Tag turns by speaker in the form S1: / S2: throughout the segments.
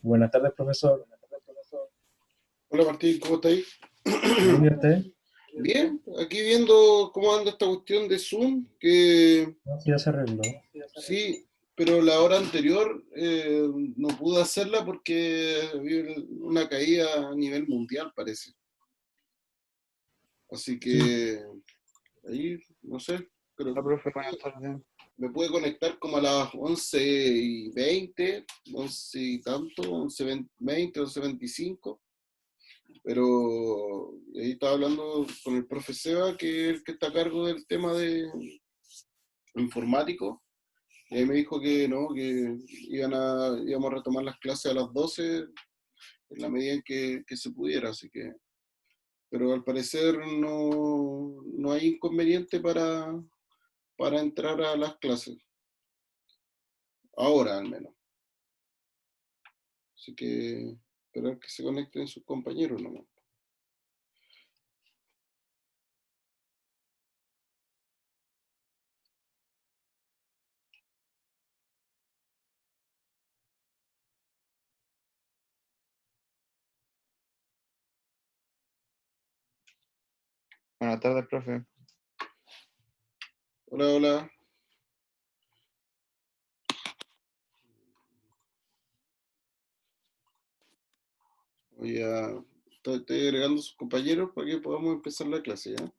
S1: Buenas tardes, profesor.
S2: Hola Martín, ¿cómo estáis?
S1: Bien, ¿y usted?
S2: Bien, aquí viendo cómo anda esta cuestión de Zoom, que
S1: No, sí, ya se arregló.
S2: sí, pero la hora anterior no pude hacerla porque había una caída a nivel mundial, parece. Así
S1: Sí,
S2: que ahí, no sé, creo
S3: Hola, profe, buenas tardes.
S2: me pude conectar como a las 11:20, 11 y tanto, 11:20, 11:25. Pero ahí estaba hablando con el profe Seba, que es el que está a cargo del tema de informático, y ahí me dijo que no, que íbamos a retomar las clases a las 12 en la medida en que se pudiera, así que, pero al parecer no hay inconveniente para entrar a las clases, ahora al menos. Así que esperar que se conecten sus compañeros nomás.
S3: Buenas tardes, profe.
S2: Hola, hola. Voy a, estoy agregando a sus compañeros para que podamos empezar la clase, ¿ya?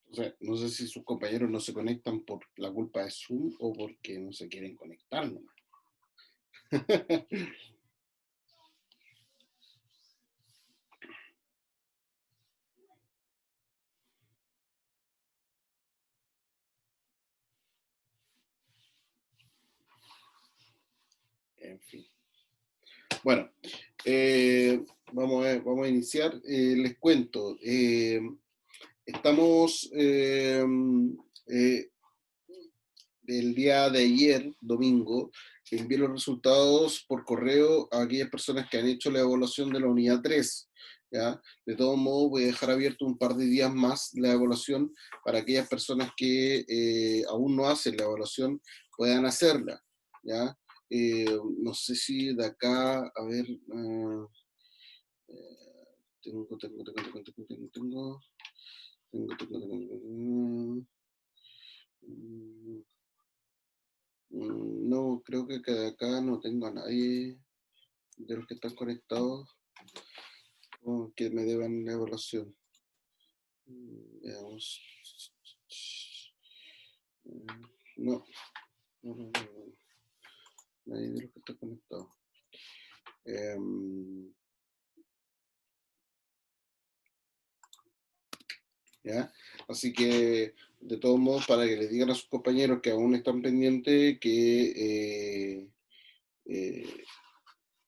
S2: O sea, no sé si sus compañeros no se conectan por la culpa de Zoom o porque no se quieren conectar nomás. En fin. Bueno, vamos a iniciar. Les cuento. Estamos el día de ayer, domingo, envié los resultados por correo a aquellas personas que han hecho la evaluación de la unidad 3. ¿Ya? De todos modos, voy a dejar abierto un par de días más la evaluación para aquellas personas que aún no hacen la evaluación puedan hacerla. ¿Ya? No sé si de acá, a ver, no, creo que de acá no tengo a nadie de los que están conectados. que me deban la evaluación. Veamos. No, no. Nadie de los que está conectado. ¿Ya? Así que, de todos modos, para que les digan a sus compañeros que aún están pendientes, que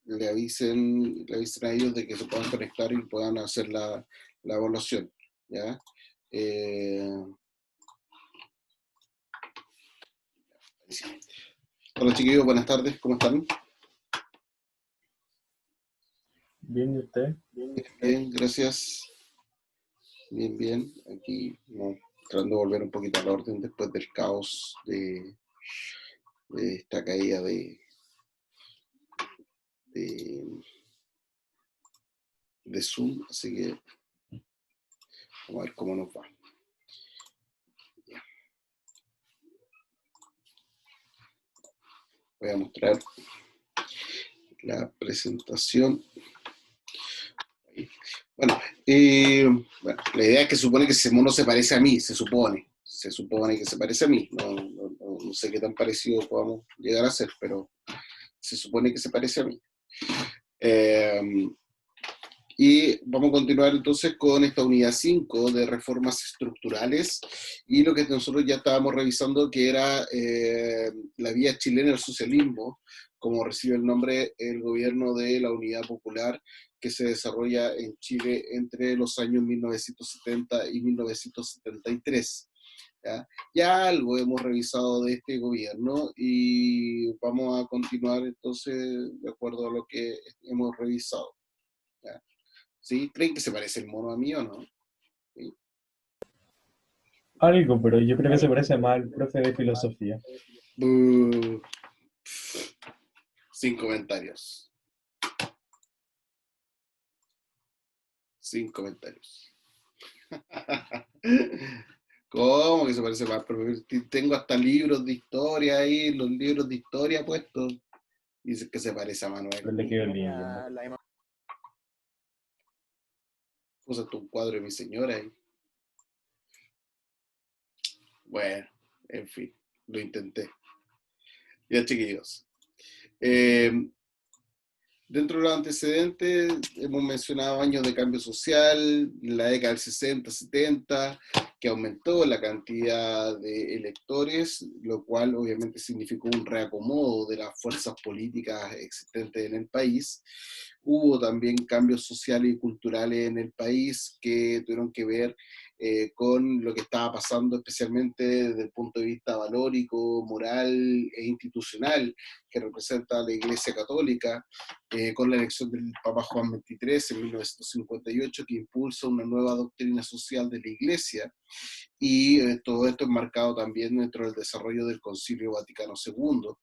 S2: le avisen a ellos de que se puedan conectar y puedan hacer la evaluación. ¿Ya? Hola chiquillos, buenas tardes, ¿cómo están?
S1: Bien, ¿y usted?
S2: Bien, gracias. Bien. Aquí tratando de volver un poquito a la orden después del caos de esta caída de Zoom, así que vamos a ver cómo nos va. Ya. Voy a mostrar la presentación. Bueno, la idea es que supone que ese mono se parece a mí, se supone que se parece a mí, no sé qué tan parecido podamos llegar a ser, pero se supone que se parece a mí. Y vamos a continuar entonces con esta unidad 5 de reformas estructurales y lo que nosotros ya estábamos revisando, que era la vía chilena al socialismo, como recibe el nombre el gobierno de la Unidad Popular, que se desarrolla en Chile entre los años 1970 y 1973. Ya algo hemos revisado de este gobierno y vamos a continuar entonces de acuerdo a lo que hemos revisado. ¿Ya? ¿Sí? ¿Creen que se parece el mono a mí o no? ¿Sí?
S1: Algo, pero yo creo que se parece más al profe de filosofía.
S2: Buh. Sin comentarios. Sin comentarios. ¿Cómo que se parece más? Tengo hasta libros de historia ahí, los libros de historia puestos. Dice que se parece a Manuel.
S1: Pero le quedó lindo.
S2: Puse hasta un cuadro de mi señora ahí. Bueno, en fin, lo intenté. Ya, chiquillos. Dentro de los antecedentes hemos mencionado años de cambio social, la década del 60, 70, que aumentó la cantidad de electores, lo cual obviamente significó un reacomodo de las fuerzas políticas existentes en el país. Hubo también cambios sociales y culturales en el país que tuvieron que ver con lo que estaba pasando, especialmente desde el punto de vista valórico, moral e institucional que representa la Iglesia Católica, con la elección del Papa Juan XXIII en 1958, que impulsa una nueva doctrina social de la Iglesia, y todo esto es marcado también dentro del desarrollo del Concilio Vaticano II.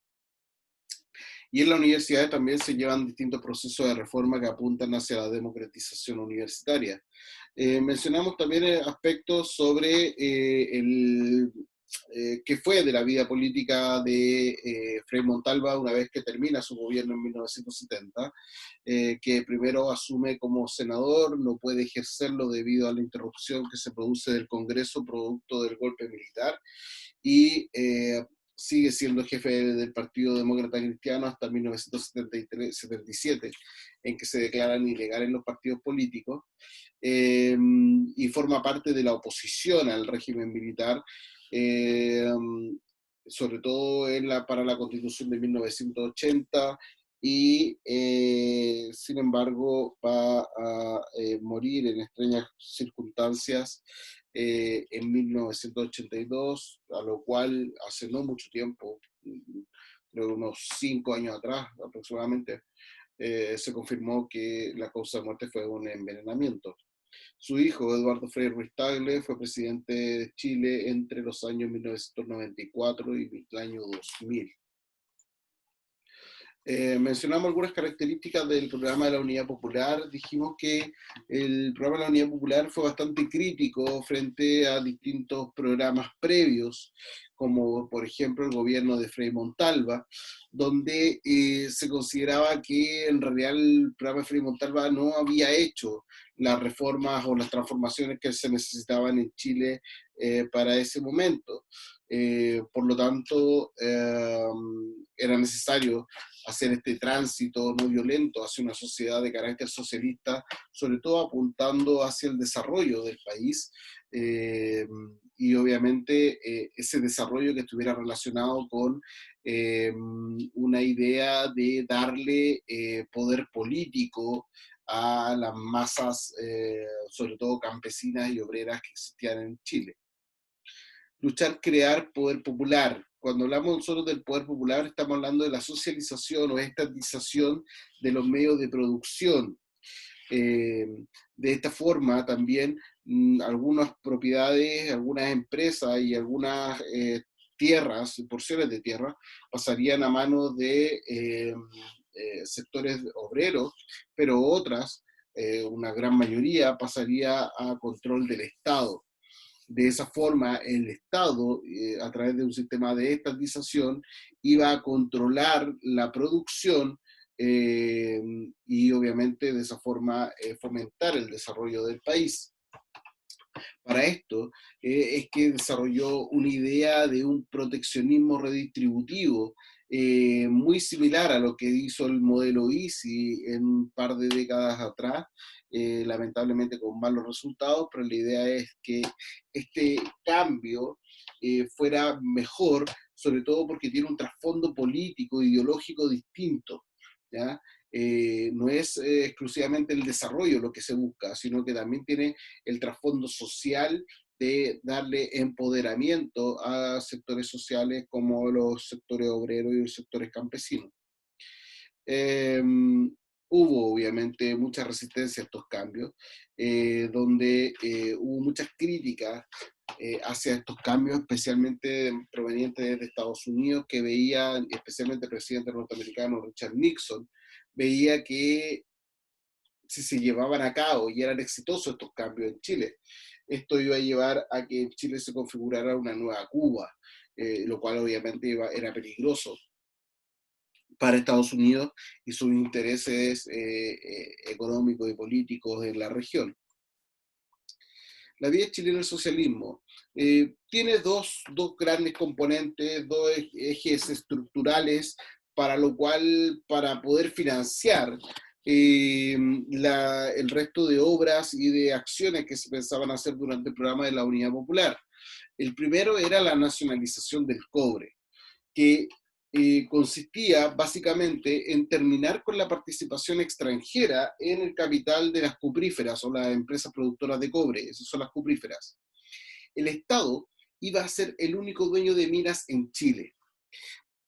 S2: Y en la universidad también se llevan distintos procesos de reforma que apuntan hacia la democratización universitaria. Mencionamos también aspectos sobre qué fue de la vida política de Frei Montalva una vez que termina su gobierno en 1970, que primero asume como senador, no puede ejercerlo debido a la interrupción que se produce del Congreso producto del golpe militar, y sigue siendo jefe del Partido Demócrata Cristiano hasta 1977, en que se declaran ilegales los partidos políticos, y forma parte de la oposición al régimen militar, sobre todo para la Constitución de 1980, y sin embargo va a morir en extrañas circunstancias en 1982, a lo cual hace no mucho tiempo, creo unos 5 años atrás aproximadamente, se confirmó que la causa de muerte fue un envenenamiento. Su hijo, Eduardo Frei Ruiz Tagle, fue presidente de Chile entre los años 1994 y el año 2000. Mencionamos algunas características del programa de la Unidad Popular. Dijimos que el programa de la Unidad Popular fue bastante crítico frente a distintos programas previos, como por ejemplo el gobierno de Frei Montalva, donde se consideraba que en realidad el programa de Frei Montalva no había hecho las reformas o las transformaciones que se necesitaban en Chile para ese momento. Por lo tanto, era necesario hacer este tránsito no violento hacia una sociedad de carácter socialista, sobre todo apuntando hacia el desarrollo del país, y obviamente ese desarrollo que estuviera relacionado con una idea de darle poder político a las masas, sobre todo campesinas y obreras que existían en Chile. Luchar, crear poder popular. Cuando hablamos nosotros del poder popular, estamos hablando de la socialización o estatización de los medios de producción. De esta forma también algunas propiedades, algunas empresas y algunas tierras, porciones de tierra, pasarían a manos de sectores obreros, pero otras, una gran mayoría, pasaría a control del Estado. De esa forma, el Estado, a través de un sistema de estatización, iba a controlar la producción y obviamente de esa forma fomentar el desarrollo del país. Para esto es que desarrolló una idea de un proteccionismo redistributivo muy similar a lo que hizo el modelo ISI en un par de décadas atrás, lamentablemente con malos resultados, pero la idea es que este cambio fuera mejor, sobre todo porque tiene un trasfondo político, ideológico distinto, ¿ya? No es exclusivamente el desarrollo lo que se busca, sino que también tiene el trasfondo social de darle empoderamiento a sectores sociales como los sectores obreros y los sectores campesinos. Hubo obviamente mucha resistencia a estos cambios, donde hubo muchas críticas hacia estos cambios, especialmente provenientes de Estados Unidos, que veían, especialmente el presidente norteamericano Richard Nixon, veía que si se llevaban a cabo y eran exitosos estos cambios en Chile, esto iba a llevar a que en Chile se configurara una nueva Cuba, lo cual obviamente era peligroso para Estados Unidos y sus intereses económicos y políticos en la región. La vía chilena del socialismo tiene dos grandes componentes, dos ejes estructurales, para lo cual, para poder financiar el resto de obras y de acciones que se pensaban hacer durante el programa de la Unidad Popular. El primero era la nacionalización del cobre, que consistía básicamente en terminar con la participación extranjera en el capital de las cupríferas o las empresas productoras de cobre, esas son las cupríferas. El Estado iba a ser el único dueño de minas en Chile.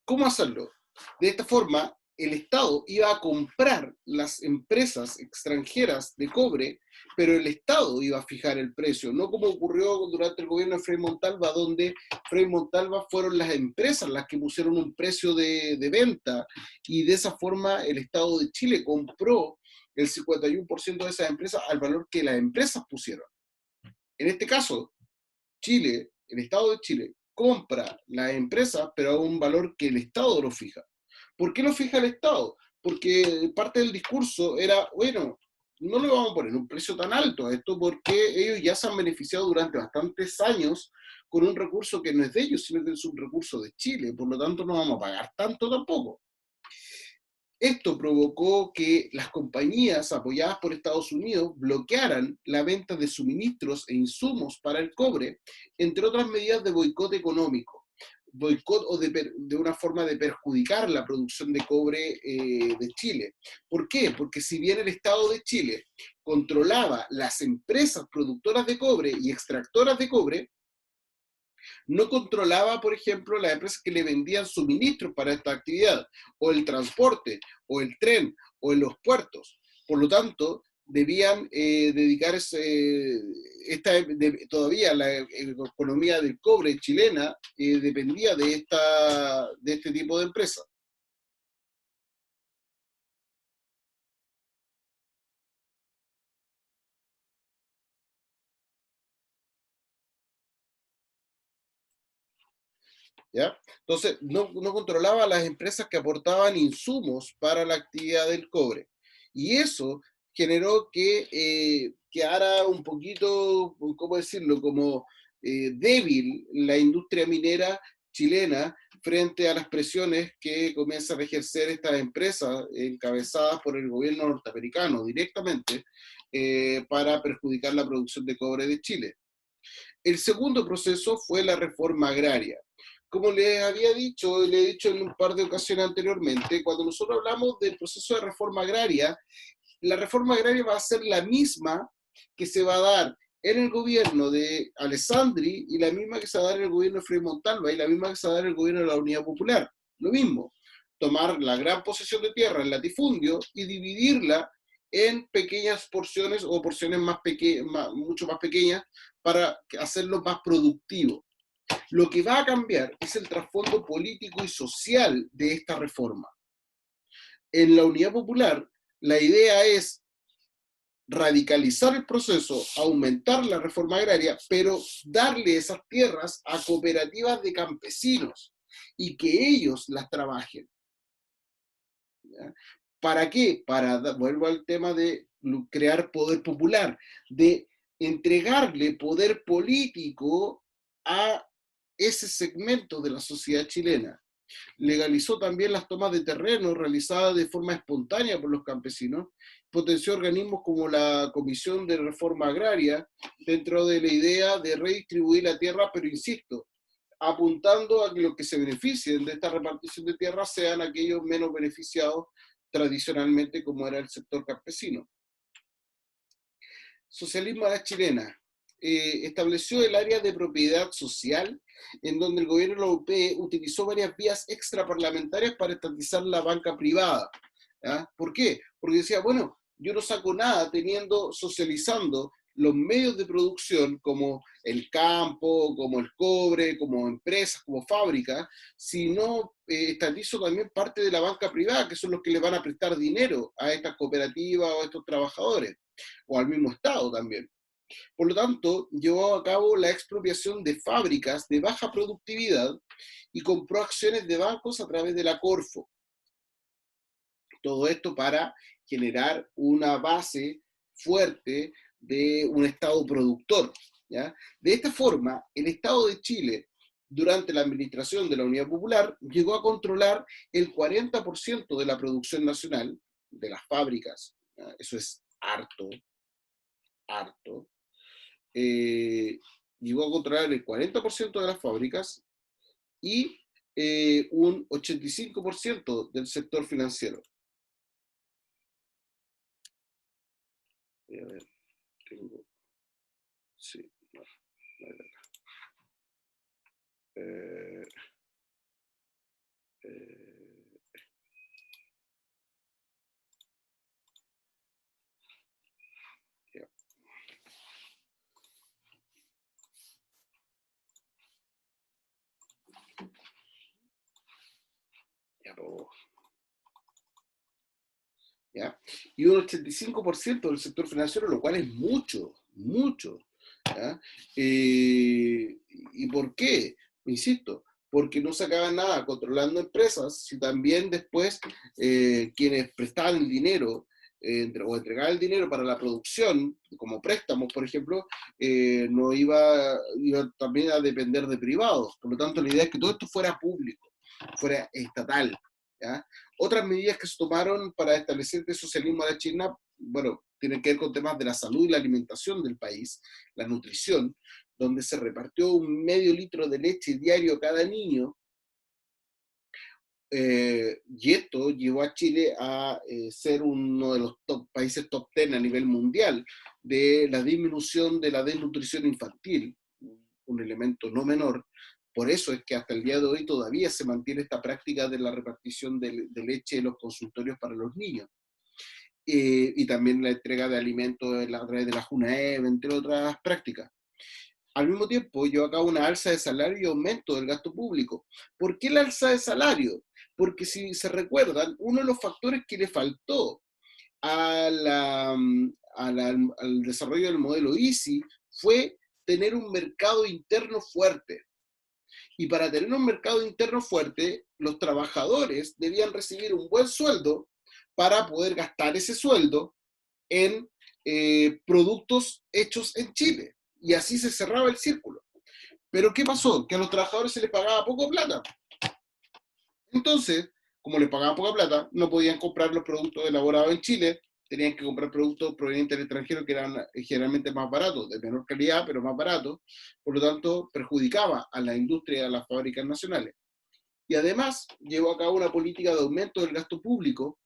S2: ¿Cómo hacerlo? De esta forma, el Estado iba a comprar las empresas extranjeras de cobre, pero el Estado iba a fijar el precio, no como ocurrió durante el gobierno de Frei Montalva, donde Frei Montalva fueron las empresas las que pusieron un precio de venta, y de esa forma el Estado de Chile compró el 51% de esas empresas al valor que las empresas pusieron. En este caso, Chile, el Estado de Chile, compra las empresas, pero a un valor que el Estado lo fija. ¿Por qué lo fija el Estado? Porque parte del discurso era, bueno, no le vamos a poner un precio tan alto a esto porque ellos ya se han beneficiado durante bastantes años con un recurso que no es de ellos, sino que es un recurso de Chile, por lo tanto no vamos a pagar tanto tampoco. Esto provocó que las compañías apoyadas por Estados Unidos bloquearan la venta de suministros e insumos para el cobre, entre otras medidas de boicot económico. Boicot o de una forma de perjudicar la producción de cobre de Chile. ¿Por qué? Porque si bien el Estado de Chile controlaba las empresas productoras de cobre y extractoras de cobre, no controlaba, por ejemplo, las empresas que le vendían suministros para esta actividad, o el transporte, o el tren, o en los puertos. Por lo tanto, debían dedicarse, todavía la economía del cobre chilena dependía de este tipo de empresas. ¿Ya? Entonces, no controlaba las empresas que aportaban insumos para la actividad del cobre. Y eso generó que quedara un poquito, ¿cómo decirlo?, como débil la industria minera chilena frente a las presiones que comienzan a ejercer estas empresas encabezadas por el gobierno norteamericano directamente para perjudicar la producción de cobre de Chile. El segundo proceso fue la reforma agraria. Como les había dicho, y le he dicho en un par de ocasiones anteriormente, cuando nosotros hablamos del proceso de reforma agraria, la reforma agraria va a ser la misma que se va a dar en el gobierno de Alessandri y la misma que se va a dar en el gobierno de Frei Montalva y la misma que se va a dar en el gobierno de la Unidad Popular. Lo mismo, tomar la gran posesión de tierra, el latifundio, y dividirla en pequeñas porciones o porciones mucho más pequeñas para hacerlo más productivo. Lo que va a cambiar es el trasfondo político y social de esta reforma. En la Unidad Popular, la idea es radicalizar el proceso, aumentar la reforma agraria, pero darle esas tierras a cooperativas de campesinos y que ellos las trabajen. ¿Ya? ¿Para qué? Vuelvo al tema de crear poder popular, de entregarle poder político a ese segmento de la sociedad chilena. Legalizó también las tomas de terreno realizadas de forma espontánea por los campesinos, potenció organismos como la Comisión de Reforma Agraria dentro de la idea de redistribuir la tierra, pero insisto, apuntando a que los que se beneficien de esta repartición de tierra sean aquellos menos beneficiados tradicionalmente, como era el sector campesino. Socialismo a la chilena. Estableció el área de propiedad social, en donde el gobierno de la UP utilizó varias vías extraparlamentarias para estatizar la banca privada. ¿Ya? ¿Por qué? Porque decía, bueno, yo no saco nada socializando los medios de producción como el campo, como el cobre, como empresas, como fábricas, sino estatizo también parte de la banca privada, que son los que le van a prestar dinero a estas cooperativas o a estos trabajadores, o al mismo Estado también. Por lo tanto, llevó a cabo la expropiación de fábricas de baja productividad y compró acciones de bancos a través de la Corfo. Todo esto para generar una base fuerte de un Estado productor. ¿Ya? De esta forma, el Estado de Chile, durante la administración de la Unidad Popular, llegó a controlar el 40% de la producción nacional, de las fábricas. ¿Ya? Eso es harto, harto. Llegó a controlar el 40% de las fábricas y un 85% del sector financiero. Voy a ver, tengo... Sí, no hay de acá. Yeah. ¿Ya? Y un 85% del sector financiero, lo cual es mucho, mucho. ¿Ya? ¿Y por qué? Insisto, porque no sacaban nada controlando empresas, si también después quienes prestaban el dinero o entregaban el dinero para la producción, como préstamos, por ejemplo, no iba también a depender de privados. Por lo tanto, la idea es que todo esto fuera público, fuera estatal. ¿Ya? Otras medidas que se tomaron para establecer el socialismo a la China, bueno, tienen que ver con temas de la salud y la alimentación del país, la nutrición, donde se repartió 1/2 litro de leche diario a cada niño, y esto llevó a Chile a ser uno de los países top 10 a nivel mundial de la disminución de la desnutrición infantil, un elemento no menor. Por eso es que hasta el día de hoy todavía se mantiene esta práctica de la repartición de leche en los consultorios para los niños. Y también la entrega de alimentos a través de la JUNAEV, entre otras prácticas. Al mismo tiempo, llevó a cabo una alza de salario y aumento del gasto público. ¿Por qué la alza de salario? Porque si se recuerdan, uno de los factores que le faltó al desarrollo del modelo EASY fue tener un mercado interno fuerte. Y para tener un mercado interno fuerte, los trabajadores debían recibir un buen sueldo para poder gastar ese sueldo en productos hechos en Chile. Y así se cerraba el círculo. Pero ¿qué pasó? Que a los trabajadores se les pagaba poco plata. Entonces, como les pagaban poca plata, no podían comprar los productos elaborados en Chile, tenían que comprar productos provenientes del extranjero que eran generalmente más baratos, de menor calidad, pero más baratos. Por lo tanto, perjudicaba a la industria y a las fábricas nacionales. Y además, llevó a cabo una política de aumento del gasto público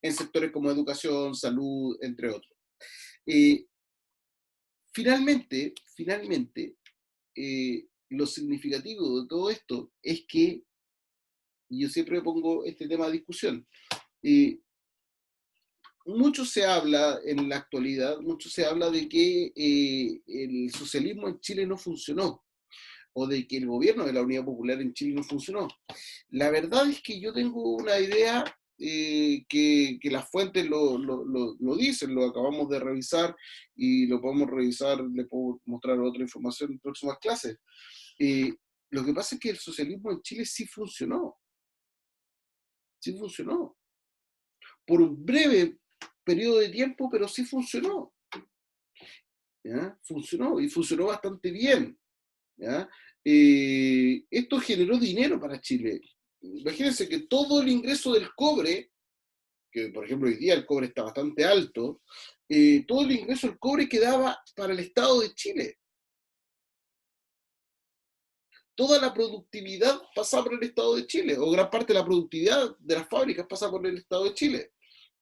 S2: en sectores como educación, salud, entre otros. Finalmente, lo significativo de todo esto es que, y yo siempre pongo este tema a discusión, mucho se habla en la actualidad, mucho se habla de que el socialismo en Chile no funcionó, o de que el gobierno de la Unidad Popular en Chile no funcionó. La verdad es que yo tengo una idea que las fuentes lo dicen, lo acabamos de revisar y lo podemos revisar, le puedo mostrar otra información en próximas clases. Eh, lo que pasa es que el socialismo en Chile sí funcionó, por un breve periodo de tiempo, pero sí funcionó. ¿Ya? Funcionó y funcionó bastante bien. ¿Ya? Esto generó dinero para Chile. Imagínense que todo el ingreso del cobre, que por ejemplo hoy día el cobre está bastante alto, todo el ingreso del cobre quedaba para el Estado de Chile. Toda la productividad pasaba por el Estado de Chile, o gran parte de la productividad de las fábricas pasa por el Estado de Chile.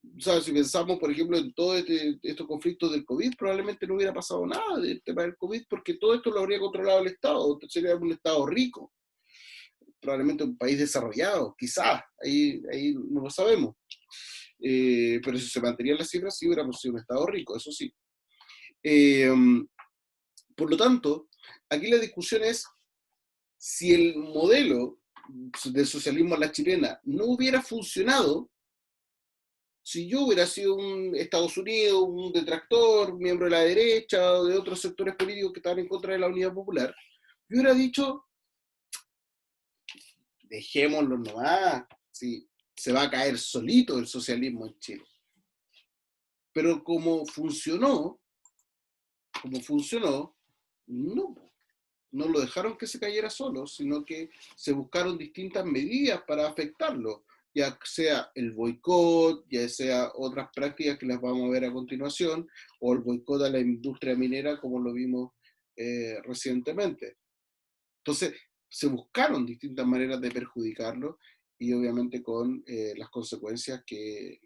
S2: O sea, si pensamos, por ejemplo, en todos estos conflictos del COVID, probablemente no hubiera pasado nada del tema del COVID, porque todo esto lo habría controlado el Estado. Entonces sería un Estado rico, probablemente un país desarrollado, quizás, ahí no lo sabemos. Pero si se mantenían las cifras, sí hubiéramos sido un Estado rico, eso sí. Eh, por lo tanto, aquí la discusión es si el modelo del socialismo a la chilena no hubiera funcionado, si yo hubiera sido un Estados Unidos, un detractor, miembro de la derecha o de otros sectores políticos que estaban en contra de la Unidad Popular, yo hubiera dicho, dejémoslo nomás, ¿sí? Se va a caer solito el socialismo en Chile. Pero como funcionó, no lo dejaron que se cayera solo, sino que se buscaron distintas medidas para afectarlo, ya sea el boicot, ya sea otras prácticas que las vamos a ver a continuación, o el boicot a la industria minera como lo vimos recientemente. Entonces, se buscaron distintas maneras de perjudicarlo y obviamente con las consecuencias que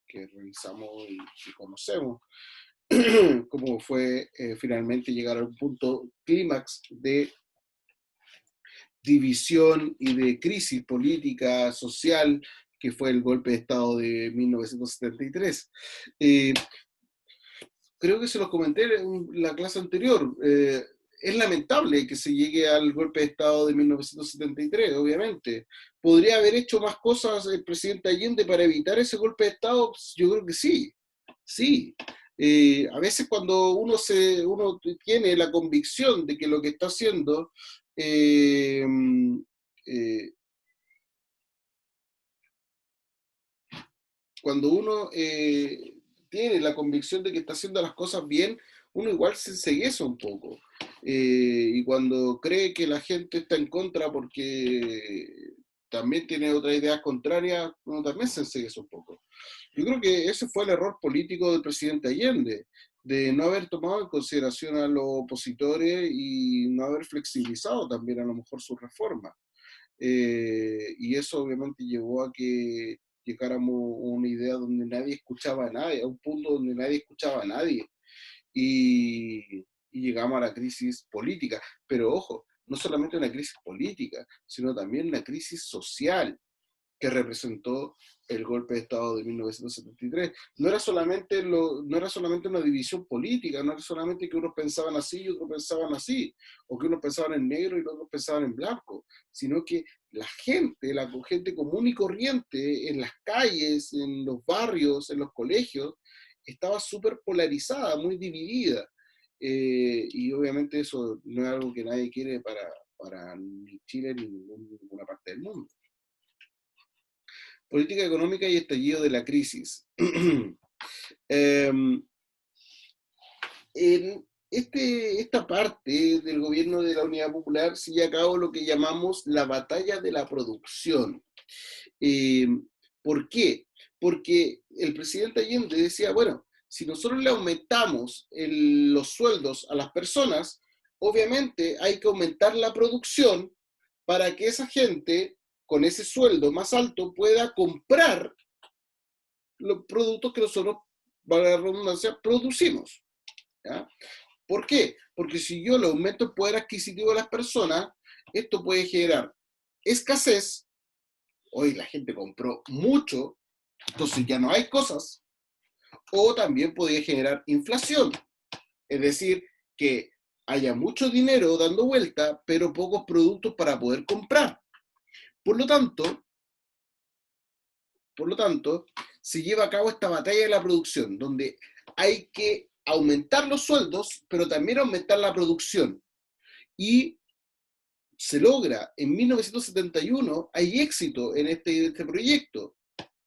S2: revisamos y conocemos, como fue finalmente llegar a un punto clímax de división y de crisis política, social, que fue el golpe de Estado de 1973. Creo que se los comenté en la clase anterior. Es lamentable que se llegue al golpe de Estado de 1973, obviamente. ¿Podría haber hecho más cosas el presidente Allende para evitar ese golpe de Estado? Yo creo que sí, sí. A veces cuando uno tiene la convicción de que lo que está haciendo eh, eh, cuando uno tiene la convicción de que está haciendo las cosas bien, uno igual se encegueza un poco. Y cuando cree que la gente está en contra porque también tiene otras ideas contrarias, uno también se encegueza un poco. Yo creo que ese fue el error político del presidente Allende, de no haber tomado en consideración a los opositores y no haber flexibilizado también a lo mejor sus reformas. Y eso obviamente llevó a que llegáramos a una idea donde nadie escuchaba a nadie, a un punto donde nadie escuchaba a nadie. Y llegamos a la crisis política. Pero ojo, no solamente una crisis política, sino también una crisis social que representó el golpe de Estado de 1973. No era solamente una división política, no era solamente que unos pensaban así y otros pensaban así, o que unos pensaban en negro y otros pensaban en blanco, sino que la gente común y corriente en las calles, en los barrios, en los colegios, estaba súper polarizada, muy dividida. Y obviamente eso no es algo que nadie quiere para ni Chile ni ninguna parte del mundo. Política económica y estallido de la crisis. En esta parte del gobierno de la Unidad Popular se lleva a cabo lo que llamamos la batalla de la producción. ¿Por qué? Porque el presidente Allende decía, bueno, si nosotros le aumentamos los sueldos a las personas, obviamente hay que aumentar la producción para que esa gente con ese sueldo más alto pueda comprar los productos que nosotros, para la redundancia, producimos. ¿Ya? ¿Por qué? Porque si yo le aumento el poder adquisitivo de las personas, esto puede generar escasez. Hoy la gente compró mucho, entonces ya no hay cosas. O también podría generar inflación. Es decir, que haya mucho dinero dando vuelta, pero pocos productos para poder comprar. Por lo tanto, se lleva a cabo esta batalla de la producción, donde hay que aumentar los sueldos, pero también aumentar la producción. Y se logra en 1971, hay éxito en este proyecto,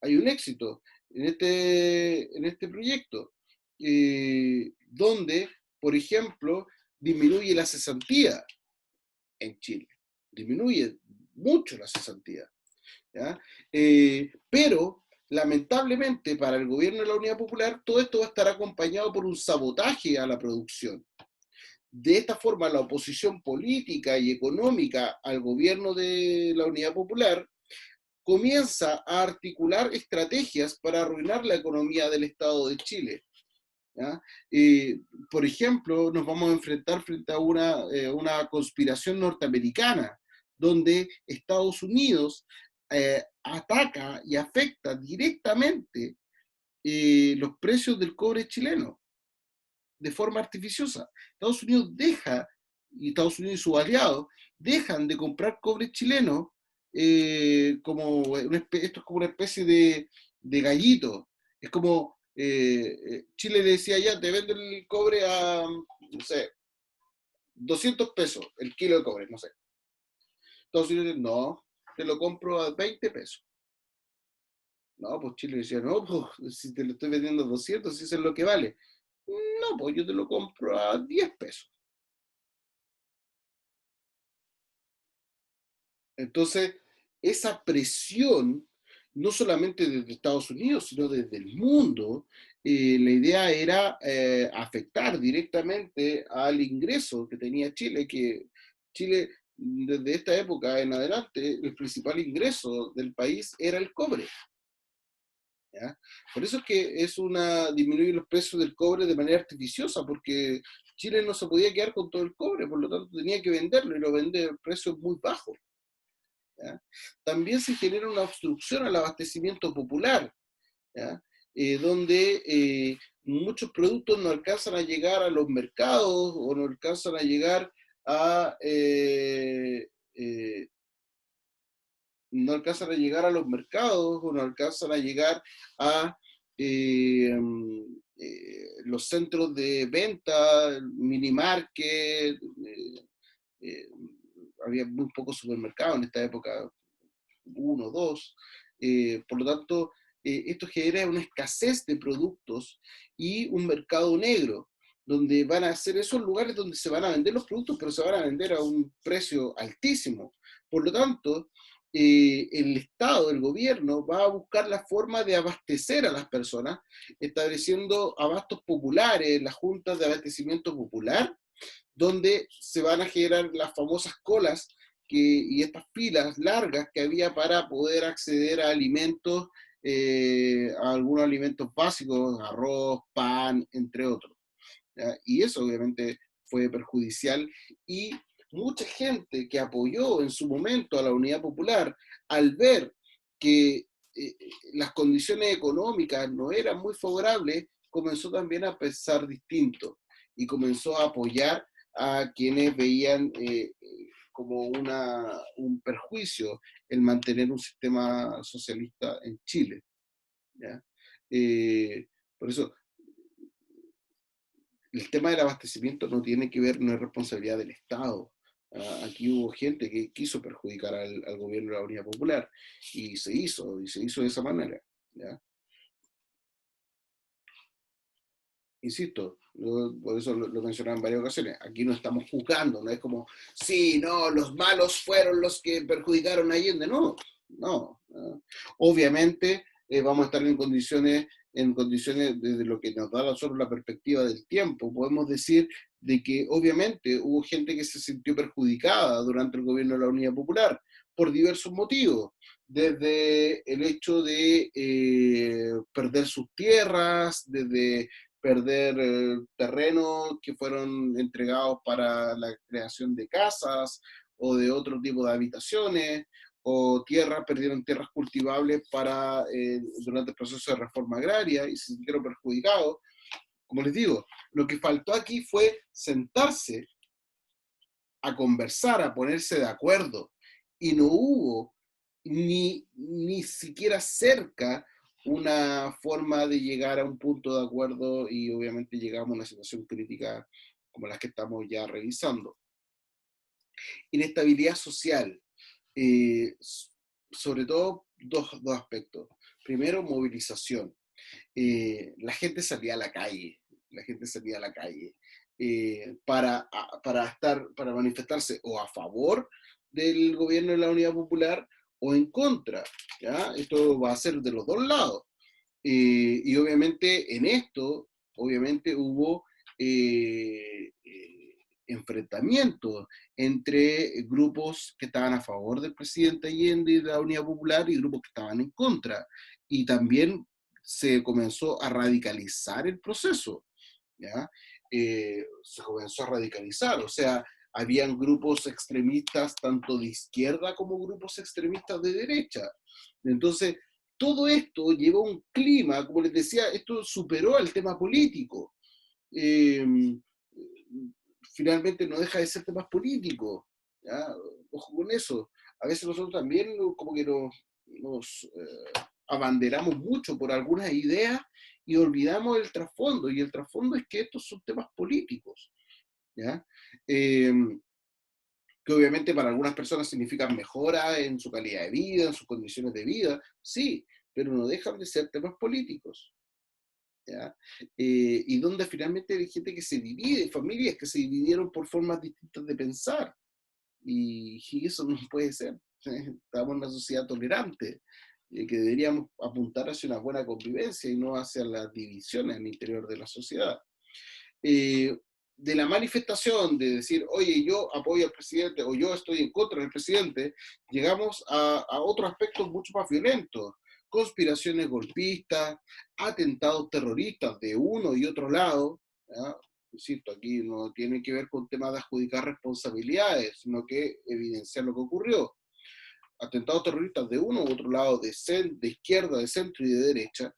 S2: hay un éxito en este proyecto, donde, por ejemplo, disminuye la cesantía en Chile, disminuye mucho la cesantía. ¿Ya? Pero lamentablemente para el gobierno de la Unidad Popular todo esto va a estar acompañado por un sabotaje a la producción. De esta forma, la oposición política y económica al gobierno de la Unidad Popular comienza a articular estrategias para arruinar la economía del Estado de Chile. ¿Ya? Por ejemplo, nos vamos a enfrentar frente a una conspiración norteamericana, donde Estados Unidos ataca y afecta directamente los precios del cobre chileno de forma artificiosa. Estados Unidos y sus aliados dejan de comprar cobre chileno esto es como una especie de gallito. Es como Chile le decía ya, te venden el cobre a, no sé, 200 pesos el kilo de cobre, no sé. Estados Unidos no, te lo compro a 20 pesos. No, pues Chile decía, no, pues si te lo estoy vendiendo a 200, si eso es lo que vale. No, pues yo te lo compro a 10 pesos. Entonces, esa presión, no solamente desde Estados Unidos, sino desde el mundo, la idea era afectar directamente al ingreso que tenía Chile, que Chile, desde esta época en adelante, el principal ingreso del país era el cobre. ¿Ya? Por eso es que disminuir los precios del cobre de manera artificiosa, porque Chile no se podía quedar con todo el cobre, por lo tanto tenía que venderlo y lo vende a precios muy bajos. ¿Ya? También se genera una obstrucción al abastecimiento popular, ¿ya? Donde muchos productos no alcanzan a llegar a los mercados o no alcanzan a llegar a no alcanzan a llegar a los mercados o no alcanzan a llegar a los centros de venta, mini market, eh, había muy pocos supermercados en esta época, uno, dos. Por lo tanto, esto genera una escasez de productos y un mercado negro, donde van a ser esos lugares donde se van a vender los productos, pero se van a vender a un precio altísimo. Por lo tanto, el Estado, el gobierno, va a buscar la forma de abastecer a las personas, estableciendo abastos populares, las juntas de abastecimiento popular, donde se van a generar las famosas colas y estas filas largas que había para poder acceder a alimentos, a algunos alimentos básicos, arroz, pan, entre otros. ¿Ya? Y eso obviamente fue perjudicial y mucha gente que apoyó en su momento a la Unidad Popular, al ver que las condiciones económicas no eran muy favorables, comenzó también a pensar distinto y comenzó a apoyar a quienes veían como un perjuicio el mantener un sistema socialista en Chile. ¿Ya? Por eso, el tema del abastecimiento no tiene que ver, no es responsabilidad del Estado. Aquí hubo gente que quiso perjudicar al gobierno de la Unidad Popular y se hizo de esa manera. ¿Ya? insisto, por eso lo mencionaba en varias ocasiones, aquí no estamos juzgando, no es como, sí, no, los malos fueron los que perjudicaron a Allende, no, no. Obviamente vamos a estar en condiciones desde lo que nos da a nosotros la perspectiva del tiempo. Podemos decir de que obviamente hubo gente que se sintió perjudicada durante el gobierno de la Unidad Popular por diversos motivos, desde el hecho de perder sus tierras, desde perder terrenos que fueron entregados para la creación de casas o de otro tipo de habitaciones, o tierras, perdieron tierras cultivables durante el proceso de reforma agraria y se sintieron perjudicados. Como les digo, lo que faltó aquí fue sentarse a conversar, a ponerse de acuerdo, y no hubo ni siquiera cerca una forma de llegar a un punto de acuerdo y obviamente llegamos a una situación crítica como las que estamos ya revisando. Inestabilidad social, eh, sobre todo dos aspectos. Primero, movilización. La gente salía a la calle, la gente salía a la calle para manifestarse o a favor del gobierno de la Unidad Popular o en contra, ¿ya? Esto va a ser de los dos lados. Y obviamente en esto, obviamente hubo enfrentamientos entre grupos que estaban a favor del presidente Allende y de la Unidad Popular y grupos que estaban en contra. Y también se comenzó a radicalizar el proceso, ¿ya? Se comenzó a radicalizar, o sea, habían grupos extremistas tanto de izquierda como grupos extremistas de derecha. Entonces, todo esto llevó a un clima, como les decía, esto superó al tema político. Eh, Finalmente no deja de ser temas políticos, ¿ya? Ojo con eso. A veces nosotros también como que nos abanderamos mucho por algunas ideas y olvidamos el trasfondo, y el trasfondo es que estos son temas políticos, ¿ya? Eh, que obviamente para algunas personas significan mejora en su calidad de vida, en sus condiciones de vida, sí, pero no dejan de ser temas políticos, ¿ya? Y donde finalmente hay gente que se divide, familias que se dividieron por formas distintas de pensar, y eso no puede ser. Estamos en una sociedad tolerante, que deberíamos apuntar hacia una buena convivencia y no hacia las divisiones al interior de la sociedad. Eh, de la manifestación de decir, oye, yo apoyo al presidente o yo estoy en contra del presidente, llegamos a otros aspectos mucho más violentos, conspiraciones golpistas, atentados terroristas de uno y otro lado, ¿ya? Insisto, aquí no tiene que ver con temas de adjudicar responsabilidades, sino que evidenciar lo que ocurrió. Atentados terroristas de uno u otro lado, de izquierda, de centro y de derecha,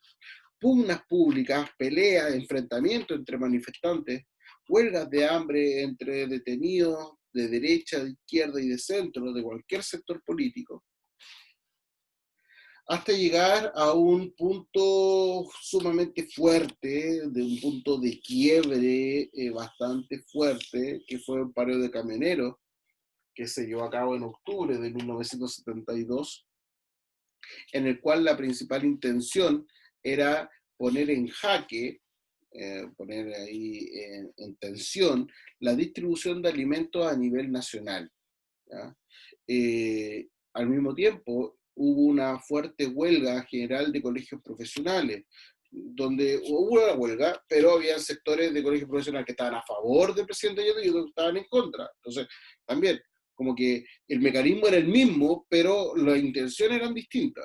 S2: pugnas públicas, peleas, enfrentamientos entre manifestantes, huelgas de hambre entre detenidos de derecha, de izquierda y de centro, de cualquier sector político, hasta llegar a un punto sumamente fuerte, de un punto de quiebre bastante fuerte, que fue un paro de camioneros, que se llevó a cabo en octubre de 1972, en el cual la principal intención era poner en jaque, poner ahí en tensión la distribución de alimentos a nivel nacional, ¿ya? Al mismo tiempo, hubo una fuerte huelga general de colegios profesionales, donde hubo una huelga, pero había sectores de colegios profesionales que estaban a favor del presidente Allende y otros que estaban en contra. Entonces, también, como que el mecanismo era el mismo, pero las intenciones eran distintas.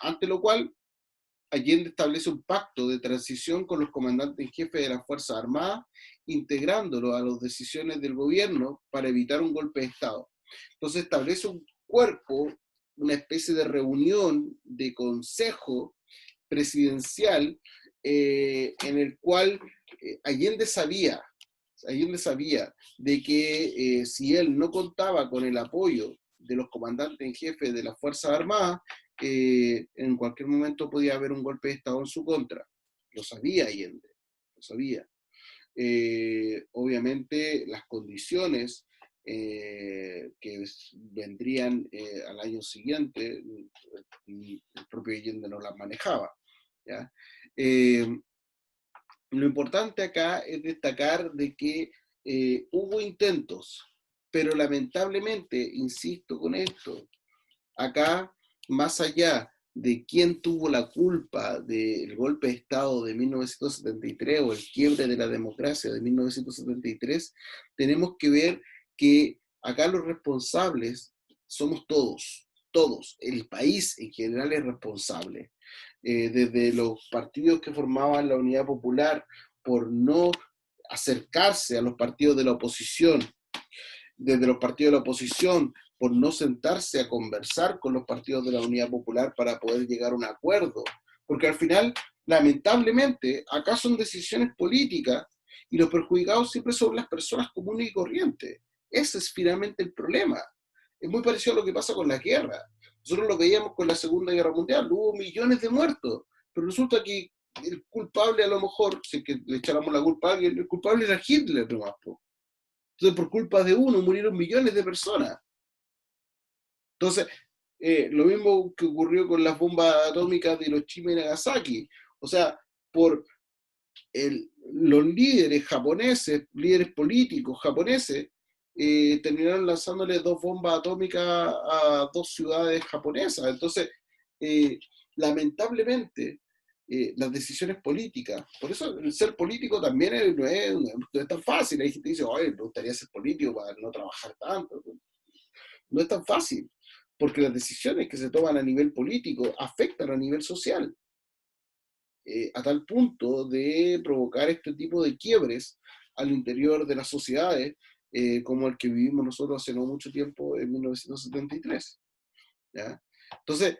S2: Ante lo cual, Allende establece un pacto de transición con los comandantes en jefe de las Fuerzas Armadas, integrándolo a las decisiones del gobierno para evitar un golpe de Estado. Entonces establece un cuerpo, una especie de reunión de consejo presidencial en el cual Allende sabía de que si él no contaba con el apoyo de los comandantes en jefe de las Fuerzas Armadas, en cualquier momento podía haber un golpe de Estado en su contra. Lo sabía Allende, lo sabía. Obviamente las condiciones que vendrían al año siguiente, el propio Allende no las manejaba, ¿ya? lo importante acá es destacar de que hubo intentos, pero lamentablemente, insisto con esto, acá, más allá de quién tuvo la culpa del golpe de Estado de 1973 o el quiebre de la democracia de 1973, tenemos que ver que acá los responsables somos todos, todos. El país en general es responsable. Desde los partidos que formaban la Unidad Popular por no acercarse a los partidos de la oposición, desde los partidos de la oposición por no sentarse a conversar con los partidos de la Unidad Popular para poder llegar a un acuerdo. Porque al final, lamentablemente, acá son decisiones políticas y los perjudicados siempre son las personas comunes y corrientes. Ese es finalmente el problema. Es muy parecido a lo que pasa con la guerra. Nosotros lo veíamos con la Segunda Guerra Mundial, hubo millones de muertos, pero resulta que el culpable a lo mejor, si es que le echáramos la culpa a alguien, el culpable era Hitler nomás, po. Entonces, por culpa de uno murieron millones de personas. Entonces, lo mismo que ocurrió con las bombas atómicas de Hiroshima y Nagasaki. O sea, por los líderes japoneses, líderes políticos japoneses, terminaron lanzándole 2 bombas atómicas a 2 ciudades japonesas. Entonces, lamentablemente, las decisiones políticas, por eso el ser político también no es tan fácil. Hay gente que dice, oye, me gustaría ser político para no trabajar tanto. No es tan fácil, porque las decisiones que se toman a nivel político afectan a nivel social, a tal punto de provocar este tipo de quiebres al interior de las sociedades, como el que vivimos nosotros hace no mucho tiempo, en 1973. ¿Ya? Entonces,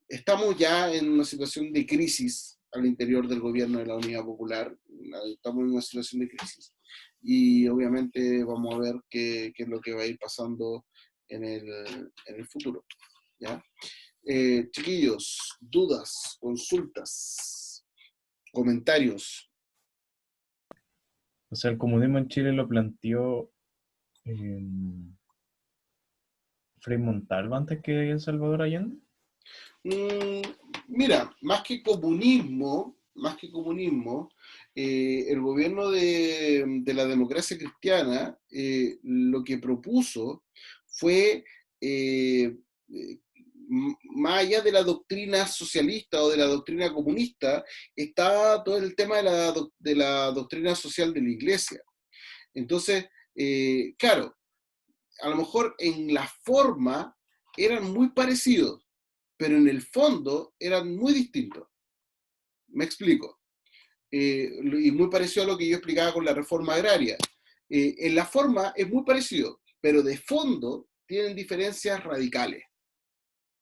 S2: estamos ya en una situación de crisis al interior del gobierno de la Unidad Popular, estamos en una situación de crisis y obviamente vamos a ver qué es lo que va a ir pasando en el futuro. ¿Ya? Chiquillos, dudas, consultas, comentarios.
S1: O sea, el comunismo en Chile lo planteó eh, Frei Montalva antes que Salvador Allende.
S2: Mm, Mira, más que comunismo, el gobierno de la democracia cristiana lo que propuso fue, más allá de la doctrina socialista o de la doctrina comunista, está todo el tema de la doctrina social de la iglesia. Entonces, claro, a lo mejor en la forma eran muy parecidos, pero en el fondo eran muy distintos. Me explico. Y muy parecido a lo que yo explicaba con la reforma agraria. En la forma es muy parecido, pero de fondo tienen diferencias radicales.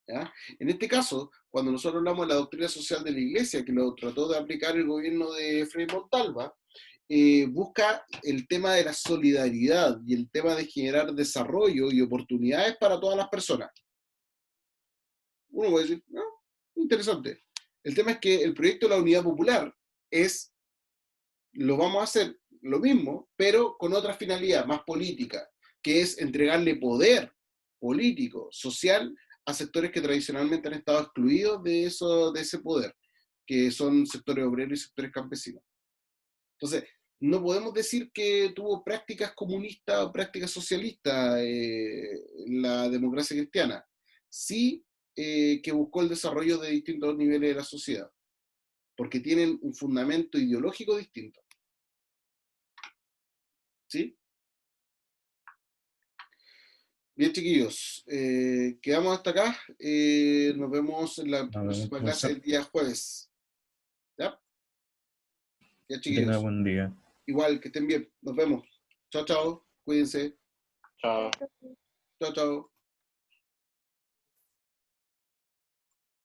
S2: ¿Ya? En este caso, cuando nosotros hablamos de la doctrina social de la Iglesia, que lo trató de aplicar el gobierno de Frei Montalva, busca el tema de la solidaridad y el tema de generar desarrollo y oportunidades para todas las personas. Uno puede decir, no, interesante. El tema es que el proyecto de la Unidad Popular lo vamos a hacer lo mismo, pero con otra finalidad más política, que es entregarle poder político, social, a sectores que tradicionalmente han estado excluidos de ese poder, que son sectores obreros y sectores campesinos. Entonces, no podemos decir que tuvo prácticas comunistas o prácticas socialistas la democracia cristiana. Sí, que buscó el desarrollo de distintos niveles de la sociedad, porque tienen un fundamento ideológico distinto. ¿Sí? Bien, chiquillos, quedamos hasta acá. Nos vemos en la
S1: Nos vemos,
S2: próxima clase
S1: profesor.
S2: el día jueves. ¿Ya? Ya,
S1: Que tenga
S2: chiquillos.
S1: buen día.
S2: Igual, que estén bien. Nos vemos. Chao, chao. Cuídense.
S3: Chao.
S2: Chao, chao.